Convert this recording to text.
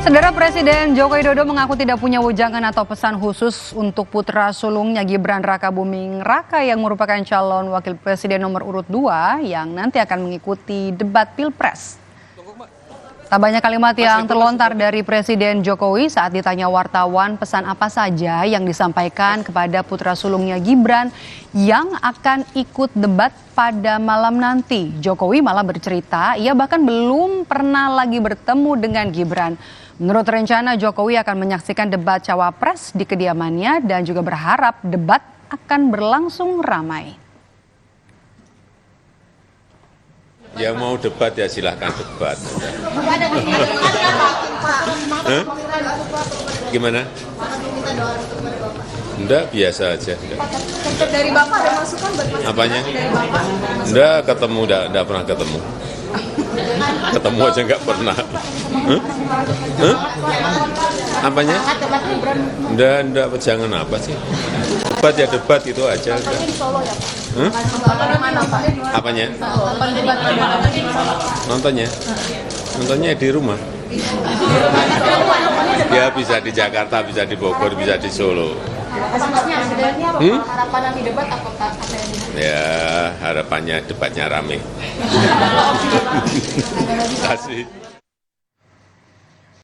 Saudara Presiden Joko Widodo mengaku tidak punya wejangan atau pesan khusus untuk putra sulungnya Gibran Raka Buming Raka yang merupakan calon wakil presiden nomor urut 2 yang nanti akan mengikuti debat Pilpres. Tak banyak kalimat yang terlontar dari Presiden Jokowi saat ditanya wartawan pesan apa saja yang disampaikan kepada putra sulungnya Gibran yang akan ikut debat pada malam nanti. Jokowi malah bercerita ia bahkan belum pernah lagi bertemu dengan Gibran. Menurut rencana, Jokowi akan menyaksikan debat Cawapres di kediamannya dan juga berharap debat akan berlangsung ramai. Ya mau debat ya silahkan debat. Gimana? Enggak, biasa aja. Dari Bapak ada masukan buat Mas? Apanya? Enggak ketemu, enggak pernah ketemu. Ketemu aja enggak pernah. Apanya? Enggak, jangan apa sih? Debat ya debat itu aja. Di Solo ya Pak? Mana Pak? Apanya? Nontonnya? Nontonnya di rumah. Ya bisa di Jakarta, bisa di Bogor, bisa di Solo. Kasusnya sebenarnya harapan nanti debat apa Pak? Ya harapannya debatnya rame. Terima kasih.